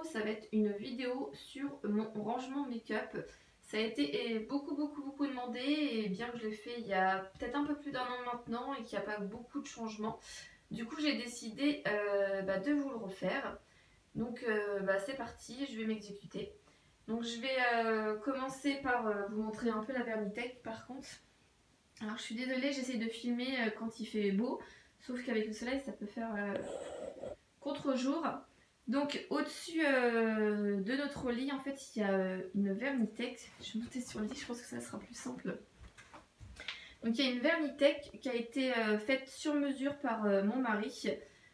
ça va être une vidéo sur mon rangement make-up. Ça a été beaucoup demandé, et bien que je l'ai fait il y a peut-être un peu plus d'un an maintenant et qu'il n'y a pas beaucoup de changements, du coup j'ai décidé de vous le refaire. Donc c'est parti, je vais m'exécuter. Donc je vais commencer par vous montrer un peu la Vernitech par contre. Alors je suis désolée, j'essaie de filmer quand il fait beau, sauf qu'avec le soleil ça peut faire contre-jour. Donc au-dessus de notre lit en fait il y a une Vernitech. Je vais monter sur le lit, je pense que ça sera plus simple. Donc il y a une Vernitech qui a été faite sur mesure par mon mari.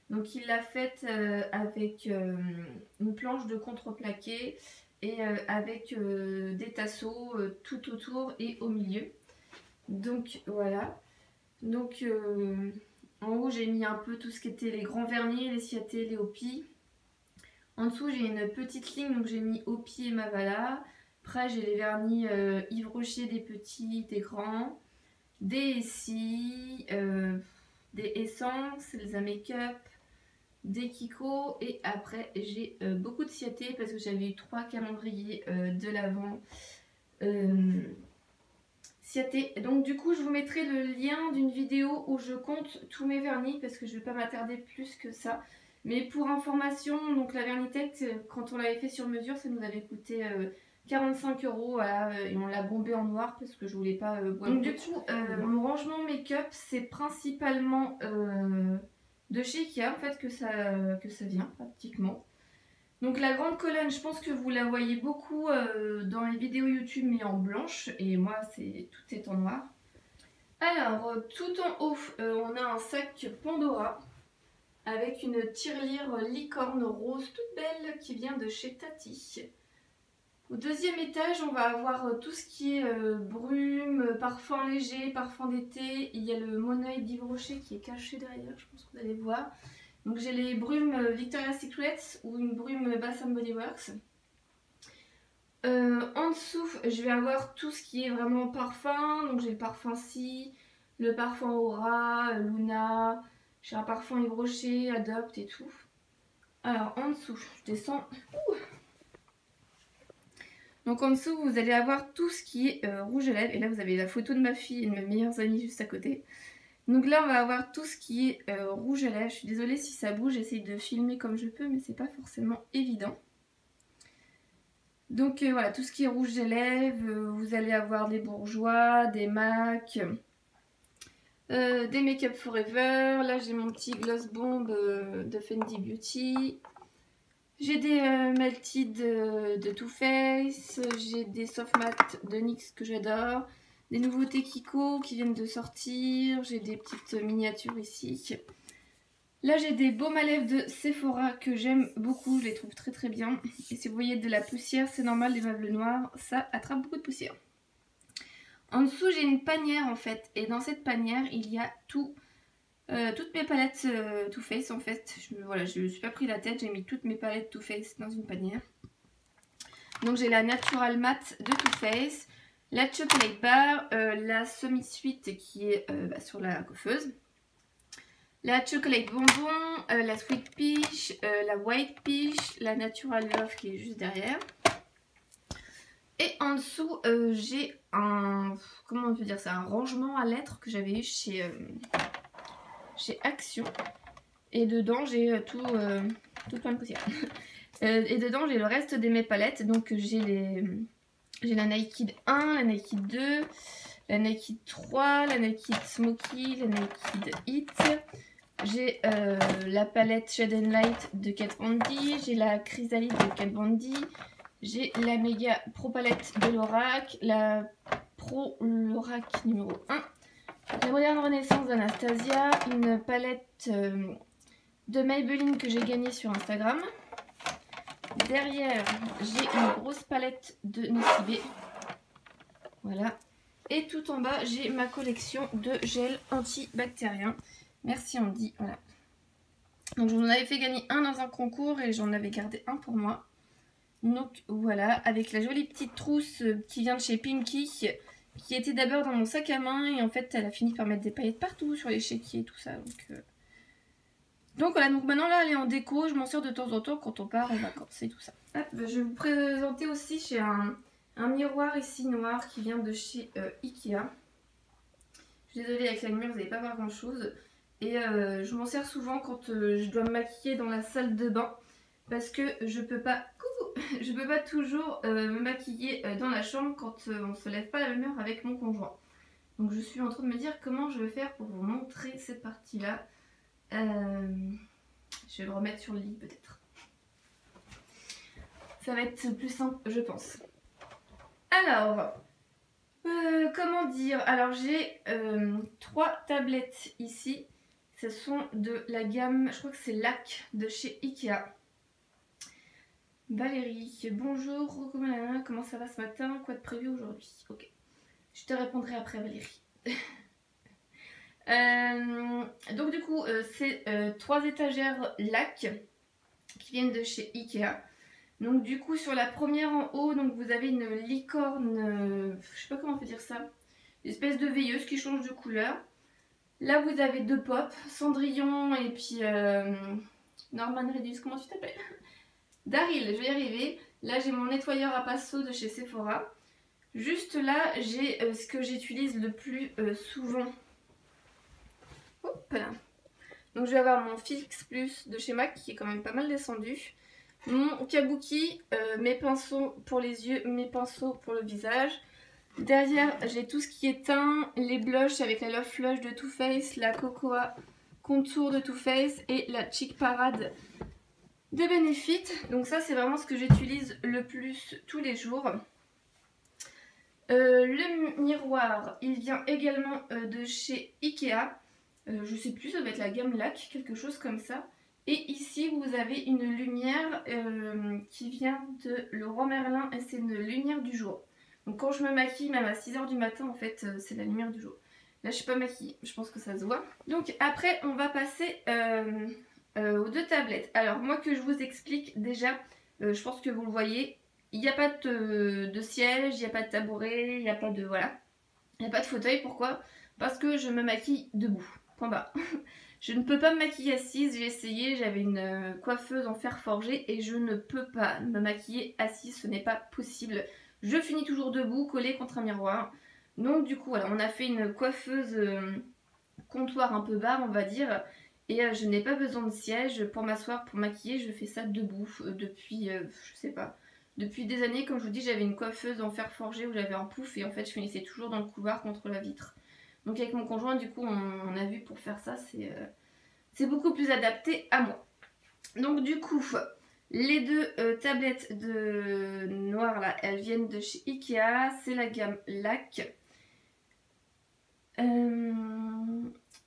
Donc il l'a faite avec une planche de contreplaqué et avec des tasseaux tout autour et au milieu. Donc voilà. Donc en haut j'ai mis un peu tout ce qui était les grands vernis, les Ciaté, les Opi. En dessous j'ai une petite ligne, donc j'ai mis Opi et Mavala. Après j'ai les vernis Yves Rocher, des petits, des grands, des Essie, des essences, les make-up, des Kiko, et après j'ai beaucoup de Ciaté parce que j'avais eu 3 calendriers de l'Avent Ciaté. Donc du coup je vous mettrai le lien d'une vidéo où je compte tous mes vernis parce que je ne vais pas m'attarder plus que ça. Mais pour information, donc la Vernitech, quand on l'avait fait sur mesure, ça nous avait coûté 45 €, voilà, et on l'a bombé en noir parce que je voulais pas boire. Donc du coup, mon rangement make-up, c'est principalement de chez Ikea en fait que ça vient pratiquement. Donc la grande colonne, je pense que vous la voyez beaucoup dans les vidéos YouTube mais en blanche, et moi tout est en noir. Alors tout en haut, on a un sac Pandora avec une tirelire licorne rose toute belle qui vient de chez Tati. Au deuxième étage, on va avoir tout ce qui est brume, parfum léger, parfum d'été. Il y a le Moneuil d'Yves Rocher qui est caché derrière, je pense que vous allez voir. Donc j'ai les brumes Victoria's Secret ou une brume Bath & Body Works. En dessous, je vais avoir tout ce qui est vraiment parfum. Donc j'ai le parfum Si, le parfum Aura, Luna. J'ai un parfum Yves Rocher, Adopt et tout. Alors en dessous, je descends. Donc en dessous, vous allez avoir tout ce qui est rouge à lèvres. Et là, vous avez la photo de ma fille et de mes meilleures amies juste à côté. Donc là, on va avoir tout ce qui est rouge à lèvres. Je suis désolée si ça bouge, j'essaye de filmer comme je peux, mais c'est pas forcément évident. Donc voilà, tout ce qui est rouge à lèvres, vous allez avoir des Bourjois, des MAC, des Make Up Forever. Là, j'ai mon petit Gloss Bomb de Fenty Beauty. J'ai des Melted de Too Faced. J'ai des Soft Matte de NYX que j'adore. Des nouveautés Kiko qui viennent de sortir. J'ai des petites miniatures ici. Là j'ai des baumes à lèvres de Sephora que j'aime beaucoup. Je les trouve très bien. Et si vous voyez de la poussière, c'est normal, les meubles noirs, ça attrape beaucoup de poussière. En dessous j'ai une panière en fait. Et dans cette panière il y a toutes mes palettes Too Faced en fait. Voilà, je me suis pas pris la tête. J'ai mis toutes mes palettes Too Faced dans une panière. Donc j'ai la Natural Matte de Too Faced. La Chocolate Bar, la Semi-Sweet qui est sur la coiffeuse, la Chocolate Bonbon, la Sweet Peach, la White Peach, la Natural Love qui est juste derrière. Et en dessous, j'ai comment on peut dire ça, un rangement à lettres que j'avais eu chez Action. Et dedans, j'ai tout plein de poussière. Et dedans, j'ai le reste de mes palettes. Donc j'ai la Naked 1, la Naked 2, la Naked 3, la Naked Smoky, la Naked Hit. J'ai la palette Shade & Light de Kat Von D, j'ai la Chrysalide de Kat Von D, j'ai la Mega Pro Palette de Lorac, la Pro Lorac numéro 1, la Moderne Renaissance d'Anastasia, une palette de Maybelline que j'ai gagnée sur Instagram. Derrière, j'ai une grosse palette de Nocibé. Voilà. Et tout en bas, j'ai ma collection de gel antibactérien. Merci Andy. Voilà. Donc, j'en avais fait gagner un dans un concours et j'en avais gardé un pour moi. Donc, voilà. Avec la jolie petite trousse qui vient de chez Pinky, qui était d'abord dans mon sac à main. Et en fait, elle a fini par mettre des paillettes partout sur les chéquiers et tout ça. Donc voilà, donc maintenant là elle est en déco, je m'en sers de temps en temps quand on part en vacances et tout ça. Hop, je vais vous présenter aussi, j'ai un miroir ici noir qui vient de chez Ikea. Je suis désolée, avec la lumière vous n'allez pas voir grand chose. Et je m'en sers souvent quand je dois me maquiller dans la salle de bain. Parce que je peux pas, je peux pas toujours me maquiller dans la chambre quand on se lève pas la même heure avec mon conjoint. Donc je suis en train de me dire comment je vais faire pour vous montrer cette partie-là. Je vais le remettre sur le lit peut-être. Ça va être plus simple, je pense. Alors, comment dire? Alors j'ai 3 tablettes ici. Ce sont de la gamme, je crois que c'est LAC de chez Ikea. Valérie, bonjour, comment ça va ce matin? Quoi de prévu aujourd'hui? Ok, je te répondrai après Valérie. Donc du coup, c'est 3 étagères LAC qui viennent de chez Ikea. Donc du coup sur la première en haut, donc vous avez une licorne, je sais pas comment on peut dire ça, une espèce de veilleuse qui change de couleur. Là vous avez 2 pops, Cendrillon et puis Norman Reedus, comment tu t'appelles? Daryl, je vais y arriver. Là j'ai mon nettoyeur à pinceau de chez Sephora. Juste là j'ai ce que j'utilise le plus souvent. Hop là. Donc je vais avoir mon Fix Plus de chez MAC qui est quand même pas mal descendu. Mon kabuki, mes pinceaux pour les yeux, mes pinceaux pour le visage. Derrière, j'ai tout ce qui est teint, les blushs avec la Love Flush de Too Faced, la Cocoa Contour de Too Faced et la Cheek Parade de Benefit. Donc ça, c'est vraiment ce que j'utilise le plus tous les jours. Le miroir, il vient également de chez Ikea. Je sais plus, ça doit être la gamme LAC, quelque chose comme ça. Et ici vous avez une lumière qui vient de Leroy Merlin et c'est une lumière du jour. Donc quand je me maquille, même à 6 h du matin en fait, c'est la lumière du jour. Là je suis pas maquillée, je pense que ça se voit. Donc après on va passer aux 2 tablettes. Alors moi que je vous explique déjà, je pense que vous le voyez, il n'y a pas de siège, il n'y a pas de tabouret, il n'y a pas de... voilà. Il n'y a pas de fauteuil, pourquoi? Parce que je me maquille debout, point barre. Je ne peux pas me maquiller assise, j'ai essayé, j'avais une coiffeuse en fer forgé et je ne peux pas me maquiller assise, ce n'est pas possible. Je finis toujours debout, collée contre un miroir. Donc du coup, voilà, on a fait une coiffeuse comptoir un peu bas, on va dire. Et je n'ai pas besoin de siège pour m'asseoir, pour maquiller, je fais ça debout depuis, je sais pas, depuis des années. Comme je vous dis, j'avais une coiffeuse en fer forgé où j'avais un pouf et en fait je finissais toujours dans le couloir contre la vitre. Donc avec mon conjoint, du coup, on a vu pour faire ça, c'est beaucoup plus adapté à moi. Donc du coup, les 2 tablettes de noir là, elles viennent de chez Ikea, c'est la gamme LAC.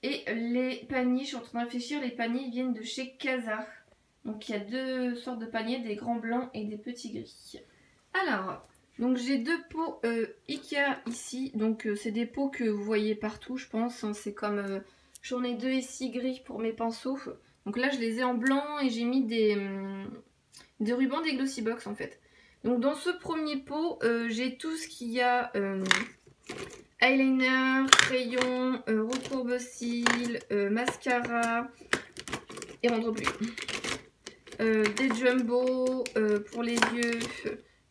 Et les paniers, je suis en train de réfléchir, les paniers viennent de chez Casa. Donc il y a 2 sortes de paniers, des grands blancs et des petits gris. Alors... donc j'ai 2 pots Ikea ici, donc c'est des pots que vous voyez partout je pense, hein. C'est comme, j'en ai 2 ici gris pour mes pinceaux, donc là je les ai en blanc et j'ai mis des rubans des Glossybox en fait. Donc dans ce premier pot, j'ai tout ce qu'il y a, eyeliner, crayon, rouge courbe-cils, mascara et rentre plus. Des jumbo pour les yeux.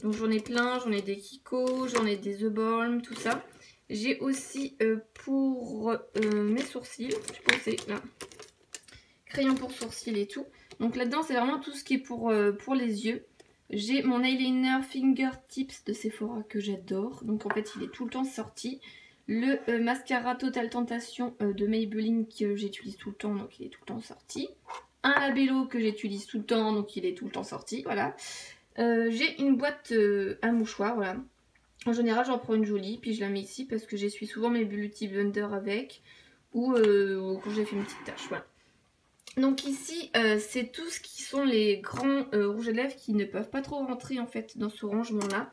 Donc j'en ai plein, j'en ai des Kiko, j'en ai des The Balm, tout ça. J'ai aussi pour mes sourcils, je sais pas où c'est, là. Crayon pour sourcils et tout. Donc là-dedans c'est vraiment tout ce qui est pour les yeux. J'ai mon eyeliner Fingertips de Sephora que j'adore. Donc en fait il est tout le temps sorti. Le mascara Total Tentation de Maybelline que j'utilise tout le temps, donc il est tout le temps sorti. Un labello que j'utilise tout le temps, donc il est tout le temps sorti, voilà. J'ai une boîte à mouchoirs, voilà. En général j'en prends une jolie, puis je la mets ici parce que j'essuie souvent mes beauty blender avec, ou quand j'ai fait une petite tache, voilà. Donc ici c'est tout ce qui sont les grands rouges à lèvres qui ne peuvent pas trop rentrer en fait dans ce rangement là.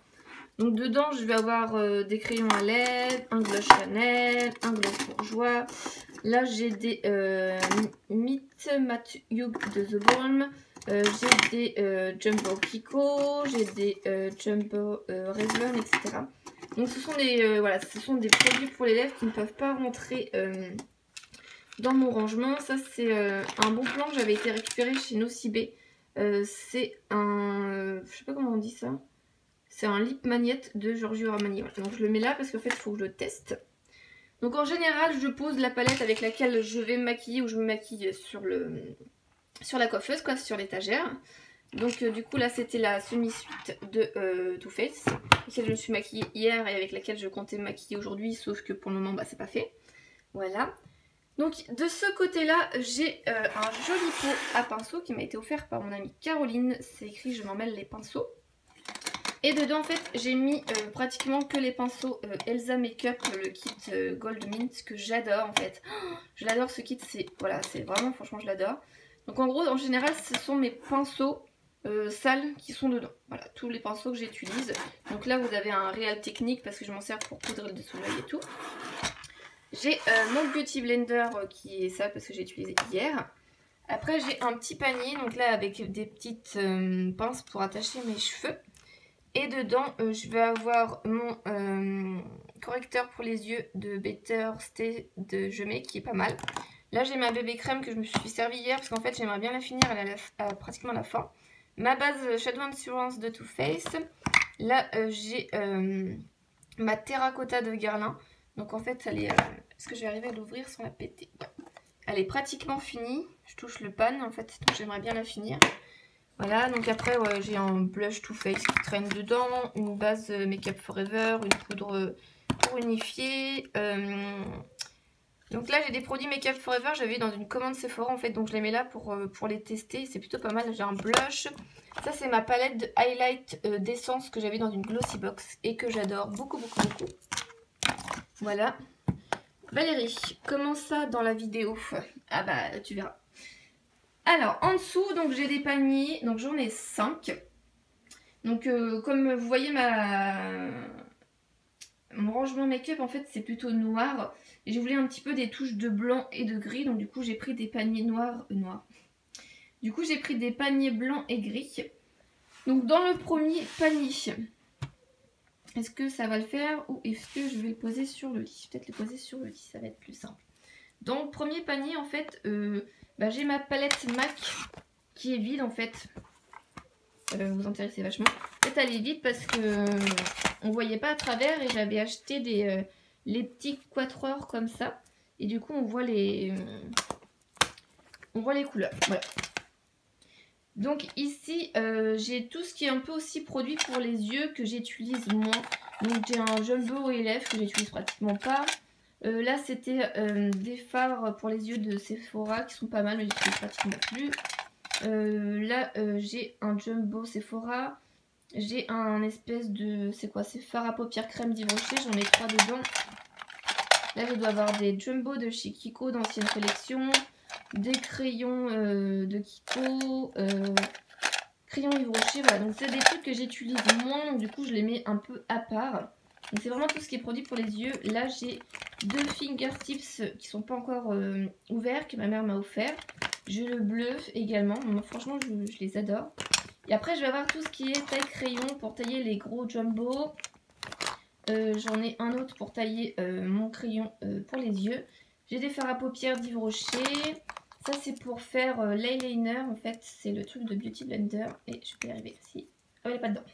Donc dedans je vais avoir des crayons à lèvres, un gloss Chanel, un gloss bourgeois. Là j'ai des Meet Matte Hugh de The Balm. J'ai des Jumbo Kiko, j'ai des Jumbo Revlon, etc. Donc ce sont des voilà, ce sont des produits pour les lèvres qui ne peuvent pas rentrer dans mon rangement. Ça c'est un bon plan que j'avais été récupéré chez Nocibé C'est un... je sais pas comment on dit ça. C'est un lip magnette de Giorgio Armani. Voilà. Donc je le mets là parce qu'en fait il faut que je le teste. Donc en général je pose la palette avec laquelle je vais me maquiller ou je me maquille sur la coiffeuse, quoi, sur l'étagère. Donc du coup là c'était la semi-suite de Too Faced, laquelle je me suis maquillée hier et avec laquelle je comptais me maquiller aujourd'hui, sauf que pour le moment bah, c'est pas fait. Voilà. Donc de ce côté là j'ai un joli pot à pinceau qui m'a été offert par mon amie Caroline. C'est écrit je m'en mêle les pinceaux. Et dedans en fait j'ai mis pratiquement que les pinceaux Elsa Makeup, le kit Gold Mint que j'adore en fait. Oh, je l'adore ce kit, c'est voilà, c'est vraiment franchement je l'adore. Donc en gros en général ce sont mes pinceaux sales qui sont dedans. Voilà, tous les pinceaux que j'utilise. Donc là vous avez un réel technique parce que je m'en sers pour poudre le dessous de l'œil et tout. J'ai mon Beauty Blender qui est sale parce que j'ai utilisé hier. Après j'ai un petit panier donc là avec des petites pinces pour attacher mes cheveux. Et dedans, je vais avoir mon correcteur pour les yeux de Better Stay de Jemay qui est pas mal. Là, j'ai ma bébé crème que je me suis servie hier parce qu'en fait, j'aimerais bien la finir, elle est à pratiquement la fin. Ma base Shadow Assurance de Too Faced. Là, j'ai ma terracotta de Guerlain. Donc en fait, elle est... est-ce que je vais arriver à l'ouvrir sans la péter? Ouais. Elle est pratiquement finie. Je touche le pan en fait, donc j'aimerais bien la finir. Voilà, donc après ouais, j'ai un blush Too Faced qui traîne dedans, une base Make Up Forever, une poudre pour unifier. Donc là j'ai des produits Make Up Forever, j'avais dans une commande Sephora en fait, donc je les mets là pour les tester, c'est plutôt pas mal. J'ai un blush, ça c'est ma palette de highlight d'essence que j'avais dans une Glossy Box et que j'adore beaucoup. Voilà. Valérie, comment ça dans la vidéo? Ah bah tu verras. Alors, en dessous, donc j'ai des paniers, donc j'en ai 5. Donc, comme vous voyez, mon rangement make-up, en fait, c'est plutôt noir. Et je voulais un petit peu des touches de blanc et de gris, donc du coup, j'ai pris des paniers noirs. Du coup, j'ai pris des paniers blancs et gris. Donc, dans le premier panier, est-ce que ça va le faire ou est-ce que je vais le poser sur le lit? Peut-être le poser sur le lit, ça va être plus simple. Dans le premier panier, en fait... j'ai ma palette MAC qui est vide en fait. Ça va vous intéresser vachement. En fait elle est vide parce que on voyait pas à travers et j'avais acheté les petits quatuors comme ça. Et du coup on voit les couleurs. Voilà. Donc ici j'ai tout ce qui est un peu aussi produit pour les yeux que j'utilise moins. Donc j'ai un Jumbo Elef que j'utilise pratiquement pas. Là c'était des fards pour les yeux de Sephora qui sont pas mal mais j'utilise pratiquement plus. Là j'ai un Jumbo Sephora. J'ai un espèce de... c'est quoi? C'est fard à paupières crème d'Yves Rocher. J'en ai 3 dedans. Là je dois avoir des Jumbo de chez Kiko d'ancienne collection. Des crayons de Kiko. Crayons Yves Rocher. Voilà, donc c'est des trucs que j'utilise moins. Donc du coup je les mets un peu à part. Donc c'est vraiment tout ce qui est produit pour les yeux. Là j'ai 2 fingertips qui sont pas encore ouverts, que ma mère m'a offert. J'ai le bleu également. Moi, franchement je les adore. Et après je vais avoir tout ce qui est taille crayon pour tailler les gros jumbo. J'en ai un autre pour tailler mon crayon pour les yeux. J'ai des fards à paupières d'Yves Rocher. Ça c'est pour faire l'eyeliner. En fait c'est le truc de Beauty Blender. Et je peux y arriver ici. Ah, elle est pas dedans.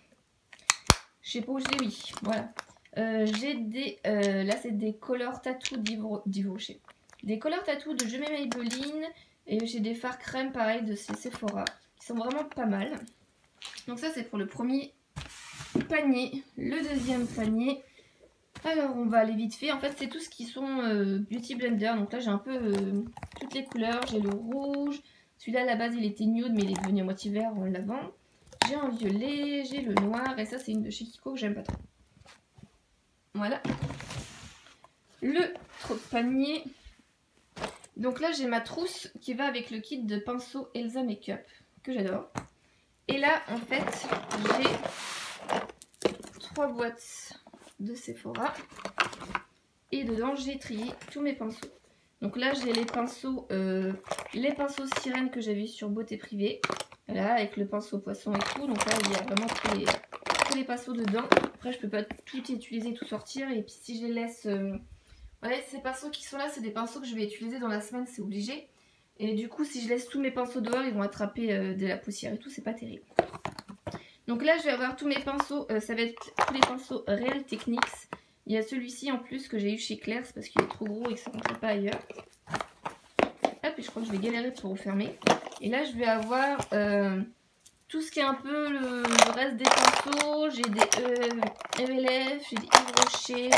Je sais pas où je l'ai mis. Voilà. J'ai des... là c'est des Color Tattoo d'Yves Rocher. Des Color Tattoo de Jemay Maybelline. Et j'ai des fards crème pareil de chez Sephora. Qui sont vraiment pas mal. Donc ça c'est pour le premier panier. Le deuxième panier. Alors on va aller vite fait. En fait c'est tout ce qui sont Beauty Blender. Donc là j'ai un peu toutes les couleurs. J'ai le rouge. Celui-là à la base il était nude mais il est devenu à moitié vert en le lavant. J'ai un violet. J'ai le noir. Et ça c'est une de chez Kiko que j'aime pas trop. Voilà. Le panier. Donc là j'ai ma trousse qui va avec le kit de pinceau Elsa Makeup que j'adore. Et là en fait j'ai 3 boîtes de Sephora. Et dedans j'ai trié tous mes pinceaux. Donc là j'ai les pinceaux sirènes que j'avais sur Beauté Privée. Voilà, avec le pinceau poisson et tout. Donc là il y a vraiment tous les pinceaux dedans. Après je peux pas tout utiliser, tout sortir. Et puis si je les laisse... voilà, ces pinceaux qui sont là, c'est des pinceaux que je vais utiliser dans la semaine, c'est obligé. Et du coup, si je laisse tous mes pinceaux dehors, ils vont attraper de la poussière et tout, c'est pas terrible. Donc là, je vais avoir tous mes pinceaux, ça va être tous les pinceaux Real Techniques. Il y a celui-ci en plus que j'ai eu chez Claire, c'est parce qu'il est trop gros et que ça ne rentrait pas ailleurs. Hop, et je crois que je vais galérer pour refermer. Et là, je vais avoir tout ce qui est un peu le reste des pinceaux. J'ai des ELF, j'ai des Yves Rocher.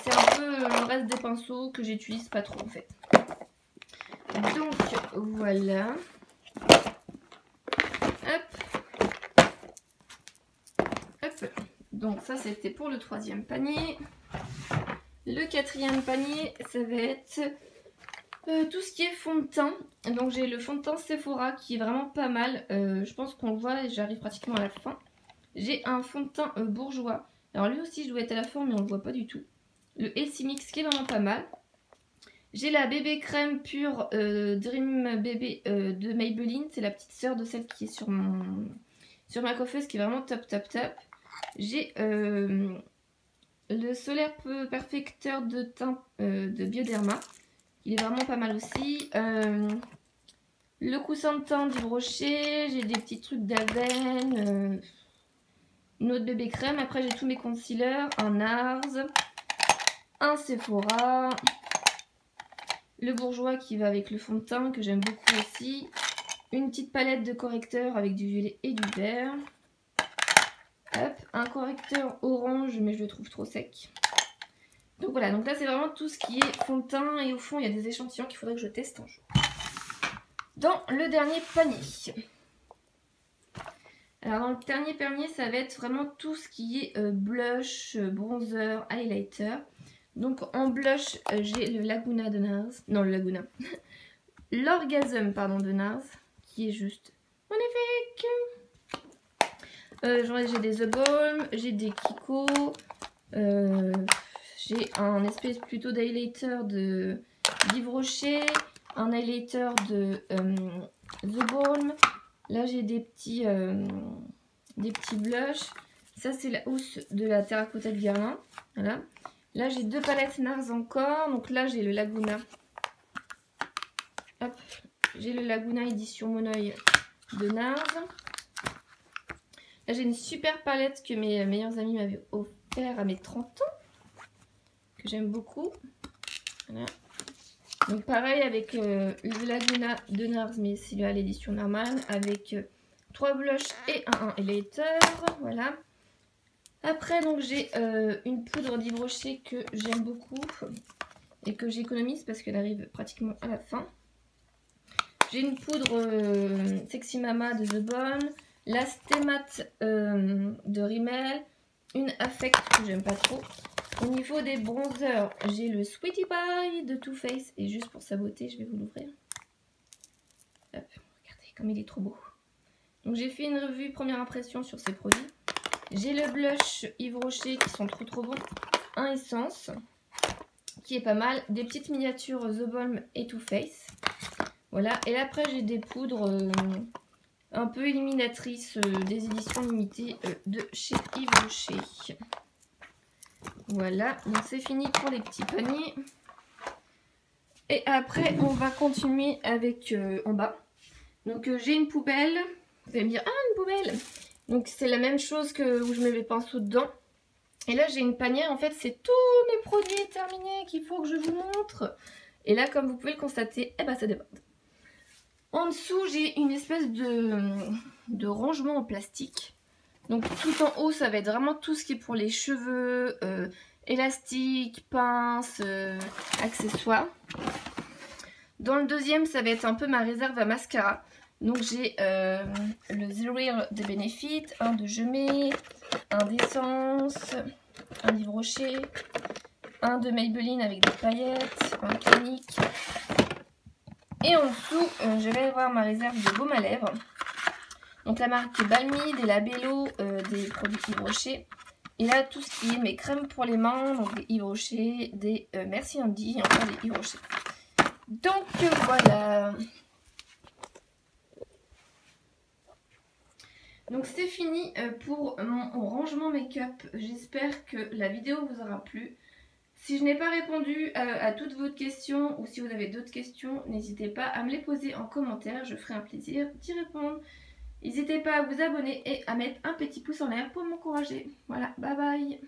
C'est un peu le reste des pinceaux que j'utilise pas trop en fait. Donc voilà. Hop. Hop. Donc ça c'était pour le 3e panier. Le 4e panier, ça va être tout ce qui est fond de teint. Donc j'ai le fond de teint Sephora qui est vraiment pas mal. Je pense qu'on le voit et j'arrive pratiquement à la fin. J'ai un fond de teint bourgeois. Alors lui aussi je dois être à la fin mais on le voit pas du tout. Le Elsie Mix qui est vraiment pas mal. J'ai la bébé crème pure Dream Baby de Maybelline. C'est la petite sœur de celle qui est sur ma coiffeuse qui est vraiment top top top. J'ai le solaire perfecteur de teint de Bioderma. Il est vraiment pas mal aussi. Le coussin de teint d'Yves Rocher. J'ai des petits trucs d'Aven. Une autre bébé crème. Après j'ai tous mes concealers. Un NARS. Un Sephora. Le bourgeois qui va avec le fond de teint que j'aime beaucoup aussi. Une petite palette de correcteurs avec du violet et du vert. Hop, un correcteur orange mais je le trouve trop sec. Donc voilà, donc là c'est vraiment tout ce qui est fond de teint et au fond il y a des échantillons qu'il faudrait que je teste un jour. Dans le dernier panier. Alors dans le dernier panier ça va être vraiment tout ce qui est blush, bronzer, highlighter. Donc en blush j'ai le Laguna de NARS. Non le Laguna. L'Orgasm pardon de NARS qui est juste magnifique. J'ai des The Balm, j'ai des Kiko, j'ai un espèce plutôt d'highlighter de d'Yves Rocher, un highlighter de The Balm. Là j'ai des petits blushs. Ça c'est la housse de la Terracotta de Guerlain. Voilà. Là j'ai 2 palettes NARS encore. Donc là j'ai le Laguna. Hop, j'ai le Laguna édition Monoeil de NARS. Là j'ai une super palette que mes meilleurs amis m'avaient offert à mes 30 ans. Que j'aime beaucoup. Voilà. Donc pareil avec le Laguna de NARS, mais celui-là l'édition normale. Avec 3 blushs et un highlighter. Voilà. Après donc j'ai une poudre d'Yves Rocher que j'aime beaucoup. Et que j'économise parce qu'elle arrive pratiquement à la fin. J'ai une poudre Sexy Mama de The Balm. La Stémat de Rimmel. Une Affect que j'aime pas trop. Au niveau des bronzers, j'ai le Sweetie Pie de Too Faced. Et juste pour sa beauté, je vais vous l'ouvrir. Hop, regardez comme il est trop beau. Donc j'ai fait une revue première impression sur ces produits. J'ai le blush Yves Rocher qui sont trop bons. Un Essence qui est pas mal. Des petites miniatures The Balm et Too Faced. Voilà. Et après j'ai des poudres un peu illuminatrices des éditions limitées de chez Yves Rocher. Voilà. Donc c'est fini pour les petits paniers. Et après on va continuer avec en bas. Donc j'ai une poubelle. Vous allez me dire, ah une poubelle. Donc c'est la même chose que où je mets mes pinceaux dedans. Et là j'ai une panière, en fait c'est tous mes produits terminés qu'il faut que je vous montre. Et là comme vous pouvez le constater, eh ben ça déborde. En dessous j'ai une espèce de rangement en plastique. Donc tout en haut ça va être vraiment tout ce qui est pour les cheveux, élastiques, pinces, accessoires. Dans le deuxième ça va être un peu ma réserve à mascara. Donc j'ai le The Real de Benefit, un de Je Mets, un d'Essence, un Yves Rocher, un de Maybelline avec des paillettes, un tonique. Et en dessous, je vais avoir ma réserve de baume à lèvres. Donc la marque Balmy, des Labello, des produits Yves Rocher. Et là, tout ce qui est mes crèmes pour les mains, donc des Yves Rocher, des Merci Andy et encore des Yves Rocher. Donc voilà. Donc c'est fini pour mon rangement make-up. J'espère que la vidéo vous aura plu. Si je n'ai pas répondu à toutes vos questions ou si vous avez d'autres questions, n'hésitez pas à me les poser en commentaire, je ferai un plaisir d'y répondre. N'hésitez pas à vous abonner et à mettre un petit pouce en l'air pour m'encourager. Voilà, bye bye!